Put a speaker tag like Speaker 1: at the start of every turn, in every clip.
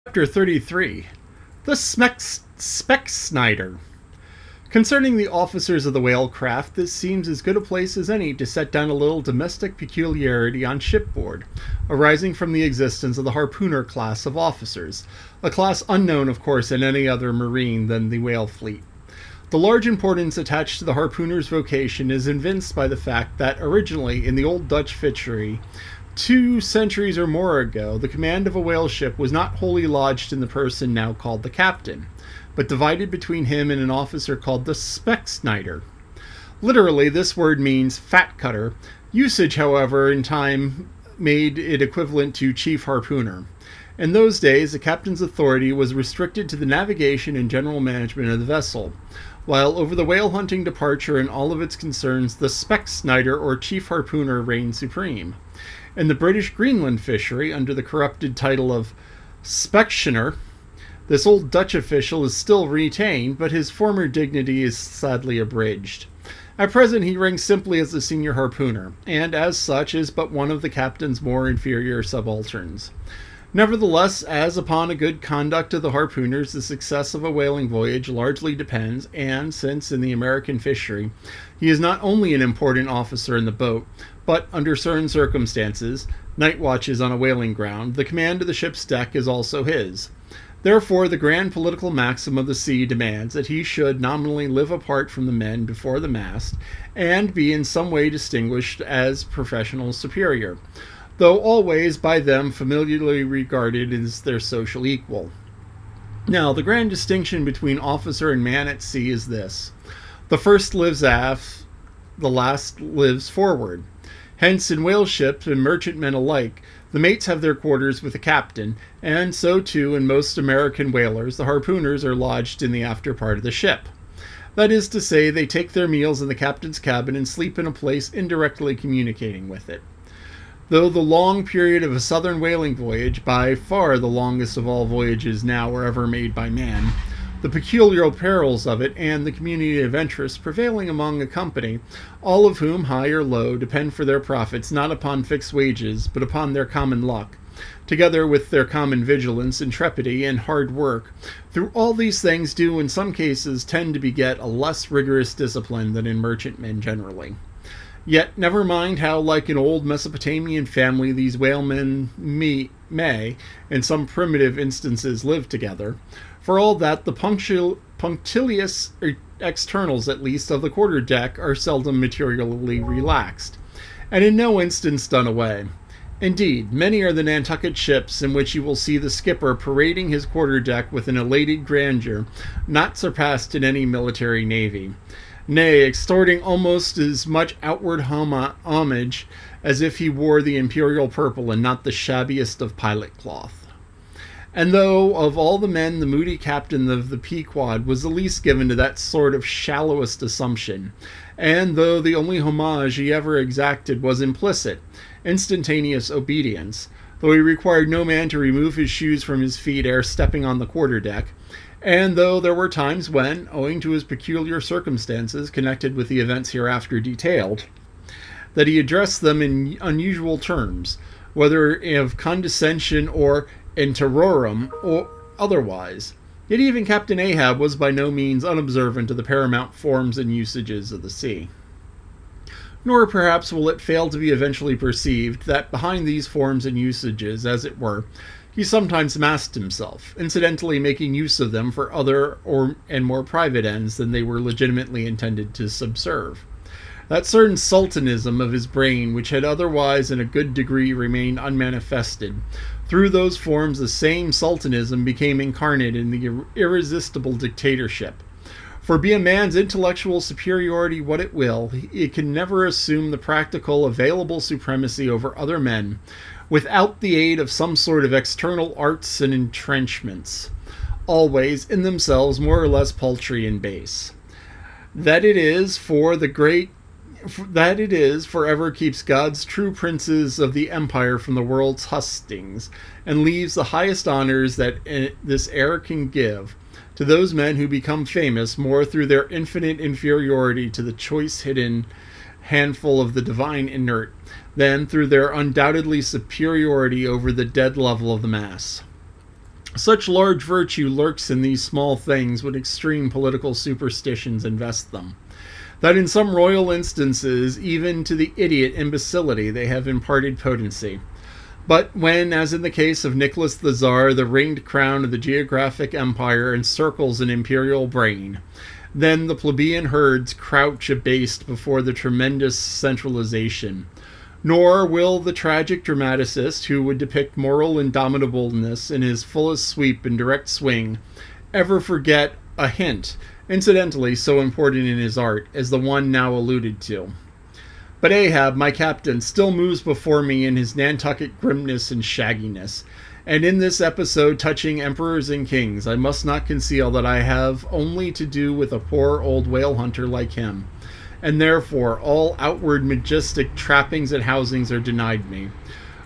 Speaker 1: Chapter 33. The Specksnyder. Concerning the officers of the whale craft, this seems as good a place as any to set down a little domestic peculiarity on shipboard, arising from the existence of the harpooner class of officers, a class unknown, of course, in any other marine than the whale fleet. The large importance attached to the harpooner's vocation is evinced by the fact that originally, in the old Dutch fishery, 2 centuries or more ago, the command of a whale ship was not wholly lodged in the person now called the captain, but divided between him and an officer called the Specksnyder. Literally, this word means fat cutter. Usage, however, in time made it equivalent to chief harpooner. In those days, the captain's authority was restricted to the navigation and general management of the vessel, while over the whale hunting departure and all of its concerns, the Specksnyder or chief harpooner reigned supreme. In the British Greenland fishery, under the corrupted title of Specksnyder, this old Dutch official is still retained, but his former dignity is sadly abridged. At present he ranks simply as the senior harpooner, and as such is but one of the captain's more inferior subalterns. Nevertheless, as upon a good conduct of the harpooners, the success of a whaling voyage largely depends, and since in the American fishery he is not only an important officer in the boat, but under certain circumstances, night watches on a whaling ground, the command of the ship's deck is also his. Therefore, the grand political maxim of the sea demands that he should nominally live apart from the men before the mast, and be in some way distinguished as professional superior, though always by them familiarly regarded as their social equal. Now, the grand distinction between officer and man at sea is this: the first lives aft, the last lives forward. Hence, in whale ships and merchantmen alike, the mates have their quarters with the captain, and so too in most American whalers, the harpooners are lodged in the after part of the ship. That is to say, they take their meals in the captain's cabin and sleep in a place indirectly communicating with it. Though the long period of a southern whaling voyage, by far the longest of all voyages now or ever made by man, the peculiar perils of it, and the community of interest prevailing among a company, all of whom, high or low, depend for their profits not upon fixed wages, but upon their common luck, together with their common vigilance, intrepidity, and hard work, through all these things do in some cases tend to beget a less rigorous discipline than in merchantmen generally. Yet never mind how, like an old Mesopotamian family, these whalemen may, in some primitive instances, live together. For all that, the punctilious externals, at least, of the quarterdeck are seldom materially relaxed, and in no instance done away. Indeed, many are the Nantucket ships in which you will see the skipper parading his quarterdeck with an elated grandeur not surpassed in any military navy, nay, extorting almost as much outward homage as if he wore the imperial purple and not the shabbiest of pilot cloth. And though of all the men the moody captain of the Pequod was the least given to that sort of shallowest assumption, and though the only homage he ever exacted was implicit, instantaneous obedience, though he required no man to remove his shoes from his feet ere stepping on the quarterdeck, and though there were times when, owing to his peculiar circumstances connected with the events hereafter detailed, that he addressed them in unusual terms, whether of condescension or in terrorum or otherwise, yet even Captain Ahab was by no means unobservant of the paramount forms and usages of the sea. Nor perhaps will it fail to be eventually perceived that behind these forms and usages, as it were, he sometimes masked himself, incidentally making use of them for other and more private ends than they were legitimately intended to subserve. That certain sultanism of his brain, which had otherwise in a good degree remained unmanifested, through those forms the same sultanism became incarnate in the irresistible dictatorship. For be a man's intellectual superiority what it will, it can never assume the practical available supremacy over other men without the aid of some sort of external arts and entrenchments, always in themselves more or less paltry and base. That it is forever keeps God's true princes of the empire from the world's hustings, and leaves the highest honors that this era can give to those men who become famous more through their infinite inferiority to the choice hidden handful of the divine inert than through their undoubtedly superiority over the dead level of the mass. Such large virtue lurks in these small things when extreme political superstitions invest them, that in some royal instances, even to the idiot imbecility, they have imparted potency. But when, as in the case of Nicholas the Tsar, the ringed crown of the geographic empire encircles an imperial brain, then the plebeian herds crouch abased before the tremendous centralization. Nor will the tragic dramaticist, who would depict moral indomitableness in his fullest sweep and direct swing, ever forget a hint, incidentally so important in his art, as the one now alluded to. But Ahab, my captain, still moves before me in his Nantucket grimness and shagginess. And in this episode touching emperors and kings, I must not conceal that I have only to do with a poor old whale hunter like him, and therefore all outward majestic trappings and housings are denied me.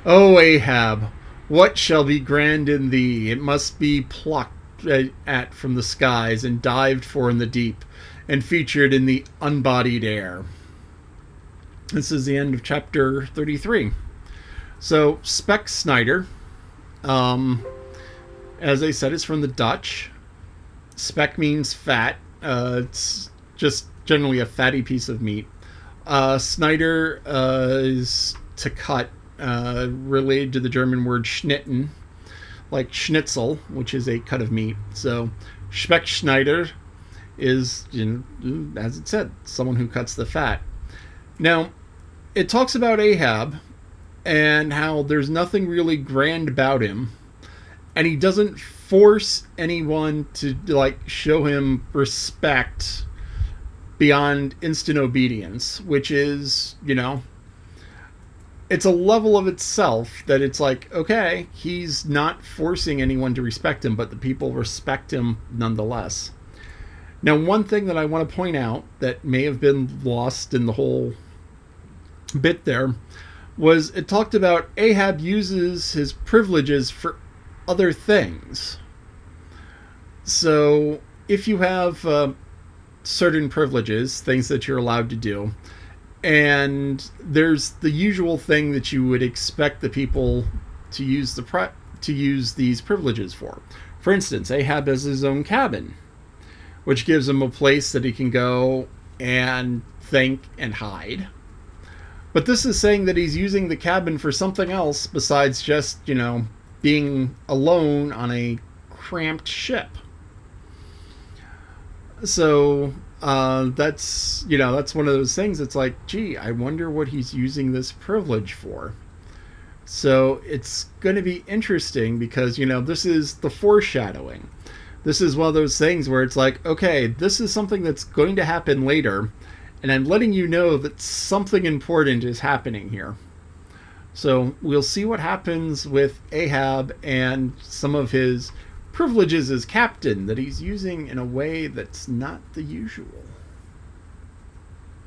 Speaker 1: O Ahab, what shall be grand in thee? It must be plucked at from the skies and dived for in the deep, and featured in the unbodied air. This is the end of chapter 33. So, Specksnyder, as I said, is from the Dutch. Speck means fat. It's just generally a fatty piece of meat. Snyder is to cut, related to the German word schnitten, like schnitzel, which is a cut of meat. So, Speckschneider is, as it said, someone who cuts the fat. Now, it talks about Ahab and how there's nothing really grand about him, and he doesn't force anyone to show him respect beyond instant obedience, which is, it's a level of itself that it's like, okay, he's not forcing anyone to respect him, but the people respect him nonetheless. Now, one thing that I want to point out that may have been lost in the whole bit there was it talked about Ahab uses his privileges for other things. So if you have certain privileges, things that you're allowed to do, and there's the usual thing that you would expect the people to use these privileges for. For instance, Ahab has his own cabin, which gives him a place that he can go and think and hide. But this is saying that he's using the cabin for something else besides just, being alone on a cramped ship. So that's one of those things. It's like, gee, I wonder what he's using this privilege for. So it's going to be interesting because, this is the foreshadowing. This is one of those things where it's like, okay, this is something that's going to happen later, and I'm letting you know that something important is happening here. So we'll see what happens with Ahab and some of his privileges as captain that he's using in a way that's not the usual.